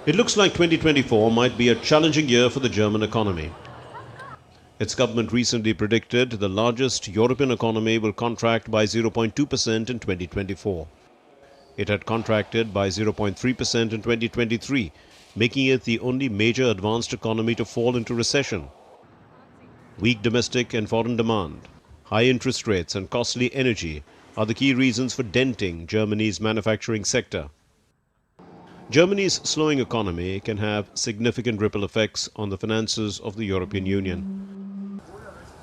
It looks like 2024 might be a challenging year for the German economy. Its government recently predicted the largest European economy will contract by 0.2% in 2024. It had contracted by 0.3% in 2023, making it the only major advanced economy to fall into recession. Weak domestic and foreign demand, high interest rates and costly energy are the key reasons for denting Germany's manufacturing sector. Germany's slowing economy can have significant ripple effects on the finances of the European Union.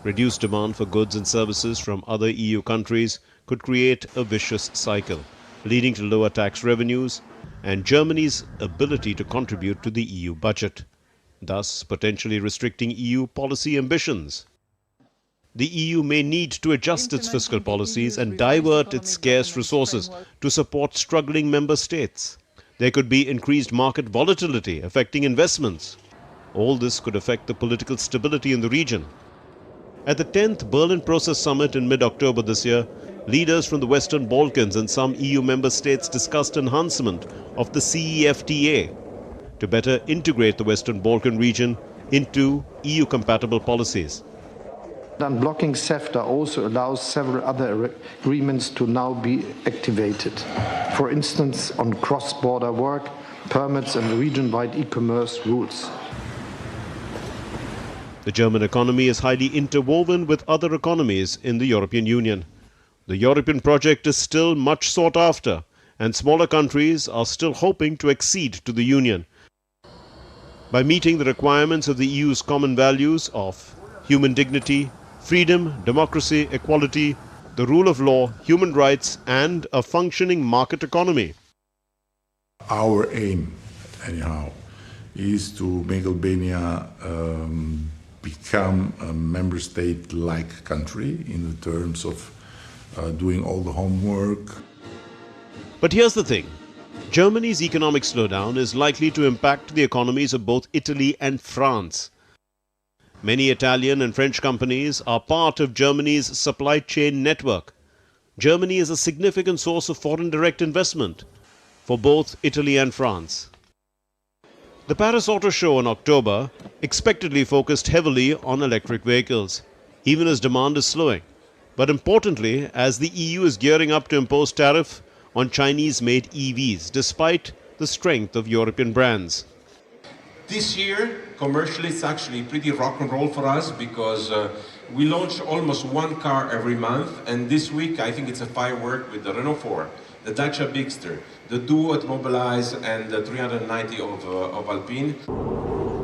Reduced demand for goods and services from other EU countries could create a vicious cycle, leading to lower tax revenues and Germany's ability to contribute to the EU budget, thus potentially restricting EU policy ambitions. The EU may need to adjust its fiscal policies and divert its scarce resources to support struggling member states. There could be increased market volatility affecting investments. All this could affect the political stability in the region. At the 10th Berlin Process Summit in mid-October this year, leaders from the Western Balkans and some EU member states discussed enhancement of the CEFTA to better integrate the Western Balkan region into EU-compatible policies. Unblocking CEFTA also allows several other agreements to now be activated. For instance, on cross-border work, permits and region-wide e-commerce rules. The German economy is highly interwoven with other economies in the European Union. The European project is still much sought after, and smaller countries are still hoping to accede to the Union. By meeting the requirements of the EU's common values of human dignity, freedom, democracy, equality, the rule of law, human rights, and a functioning market economy. Our aim, anyhow, is to make Albania become a member state-like country in the terms of doing all the homework. But here's the thing. Germany's economic slowdown is likely to impact the economies of both Italy and France. Many Italian and French companies are part of Germany's supply chain network. Germany is a significant source of foreign direct investment for both Italy and France. The Paris Auto Show in October expectedly focused heavily on electric vehicles, even as demand is slowing. But importantly, as the EU is gearing up to impose tariff on Chinese-made EVs, despite the strength of European brands. This year, commercially, it's actually pretty rock and roll for us because we launch almost one car every month, and this week I think it's a firework with the Renault 4, the Dacia Bigster, the Duo at Mobilize, and the 390 of Alpine.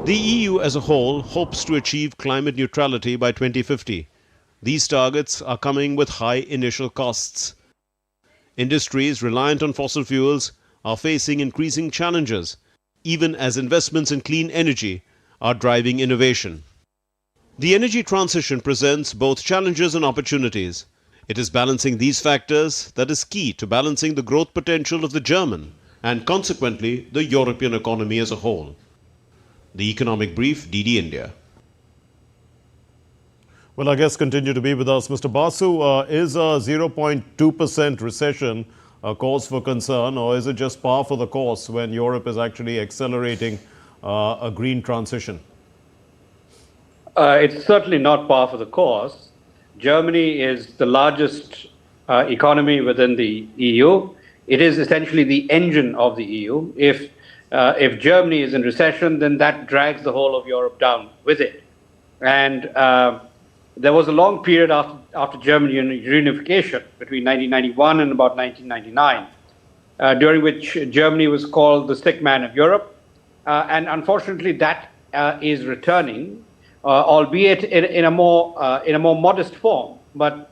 The EU as a whole hopes to achieve climate neutrality by 2050. These targets are coming with high initial costs. Industries reliant on fossil fuels are facing increasing challenges, even as investments in clean energy are driving innovation. The energy transition presents both challenges and opportunities. It is balancing these factors that is key to balancing the growth potential of the German and consequently the European economy as a whole. The Economic Brief, DD India. Well, our guests continue to be with us. Mr. Basu, is a 0.2% recession a cause for concern, or is it just par for the course when Europe is actually accelerating a green transition? It's certainly not par for the course. Germany is the largest economy within the EU. It is essentially the engine of the EU. If Germany is in recession, then that drags the whole of Europe down with it. And there was a long period after German reunification between 1991 and about 1999, during which Germany was called the sick man of Europe. And unfortunately, that is returning, albeit in a more modest form. But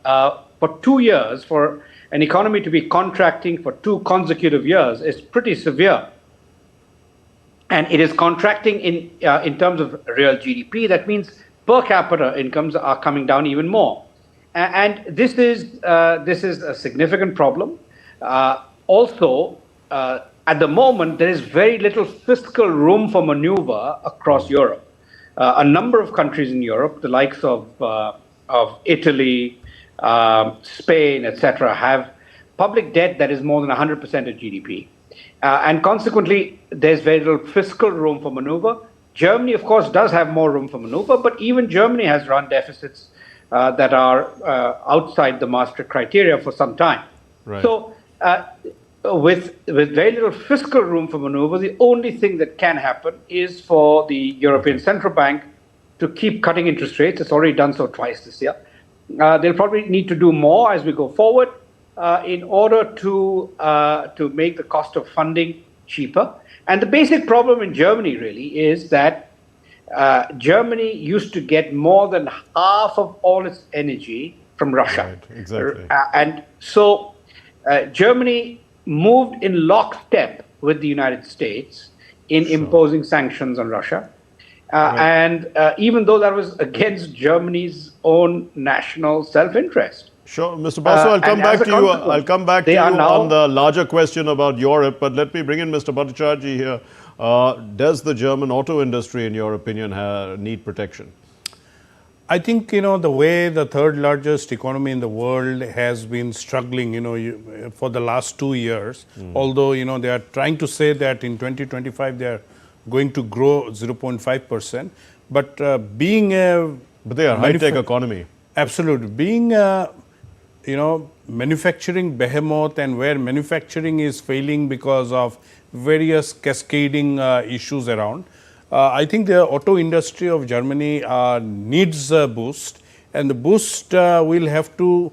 for 2 years, for an economy to be contracting for 2 consecutive years is pretty severe. And it is contracting in terms of real GDP. That means per capita incomes are coming down even more. And this is a significant problem. Also, at the moment, there is very little fiscal room for maneuver across Europe. A number of countries in Europe, the likes of Italy, Spain, etc., have public debt that is more than 100% of GDP. And consequently, there's very little fiscal room for maneuver. Germany, of course, does have more room for maneuver, but even Germany has run deficits that are outside the Maastricht criteria for some time. Right. So with very little fiscal room for maneuver, the only thing that can happen is for the European Central Bank to keep cutting interest rates. It's already done so twice this year. They'll probably need to do more as we go forward in order to make the cost of funding cheaper. And the basic problem in Germany really is that Germany used to get more than half of all its energy from Russia. Right, exactly. And so Germany moved in lockstep with the United States in imposing sanctions on Russia. And even though that was against Germany's own national self-interest. Sure, Mr. Basu, I'll come back to you. I'll come back to you on the larger question about Europe, but let me bring in Mr. Bhattacharjee here. Does the German auto industry, in your opinion, need protection? I think, the way the third largest economy in the world has been struggling, for the last 2 years, although, they are trying to say that in 2025 they are going to grow 0.5%, but being a... But they are a high-tech economy. Absolutely. Being a, manufacturing behemoth, and where manufacturing is failing because of various cascading issues around, I think the auto industry of Germany needs a boost, and the boost will have to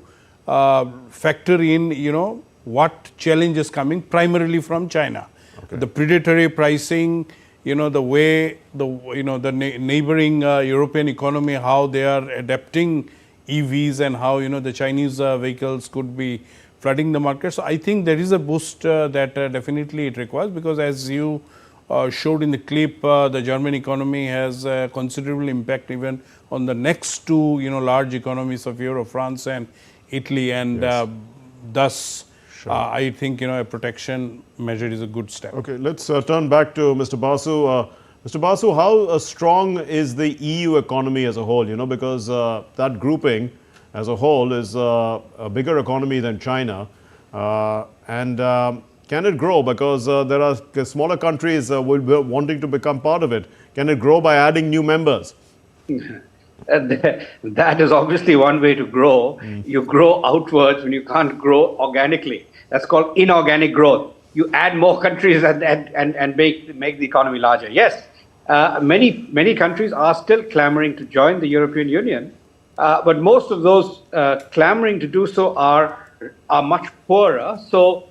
factor in, what challenge is coming primarily from China. Okay. The predatory pricing, the way the neighboring European economy, how they are adapting EVs, and how the Chinese vehicles could be flooding the market. So I think there is a boost that definitely it requires, because as you showed in the clip, the German economy has considerable impact even on the next two large economies of Europe, France and Italy, and thus I think a protection measure is a good step. Okay, let's turn back to Mr. Basu. Mr. Basu, how strong is the EU economy as a whole? Because that grouping as a whole is a bigger economy than China, and can it grow? Because there are smaller countries will be wanting to become part of it. Can it grow by adding new members? That is obviously one way to grow. You grow outwards when you can't grow organically. That's called inorganic growth. You add more countries and make the economy larger. Yes, many countries are still clamoring to join the European Union, but most of those clamoring to do so are much poorer. So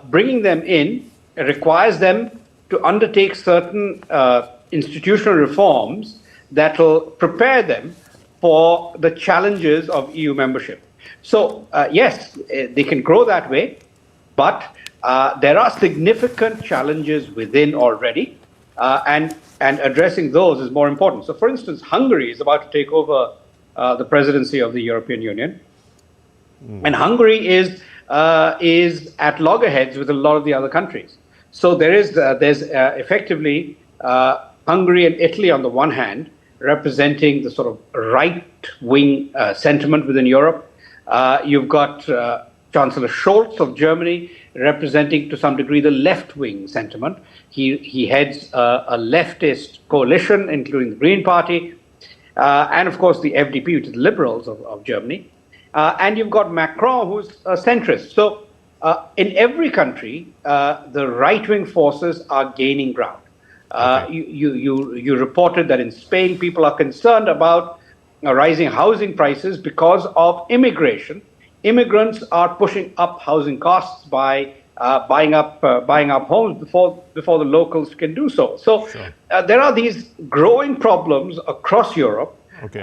bringing them in requires them to undertake certain institutional reforms that will prepare them for the challenges of EU membership. So yes, they can grow that way, but there are significant challenges within already, and addressing those is more important. So for instance, Hungary is about to take over the presidency of the European Union, and Hungary is at loggerheads with a lot of the other countries. So there's effectively Hungary and Italy on the one hand, representing the sort of right-wing sentiment within Europe. You've got Chancellor Scholz of Germany representing to some degree the left-wing sentiment. He heads a leftist coalition, including the Green Party, and of course the FDP, which is the Liberals of Germany. And you've got Macron, who's a centrist. So in every country, the right-wing forces are gaining ground. You reported that in Spain, people are concerned about rising housing prices because of immigration. Immigrants are pushing up housing costs by buying up homes before the locals can do so. So there are these growing problems across Europe. Okay.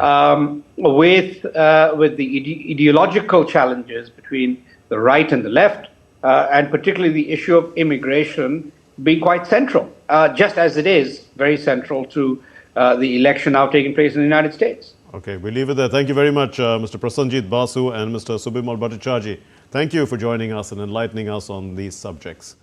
With the ideological challenges between the right and the left, and particularly the issue of immigration being quite central, just as it is very central to the election now taking place in the United States. Okay, we'll leave it there. Thank you very much, Mr. Prasenjit Basu and Mr. Subimal Bhattacharjee. Thank you for joining us and enlightening us on these subjects.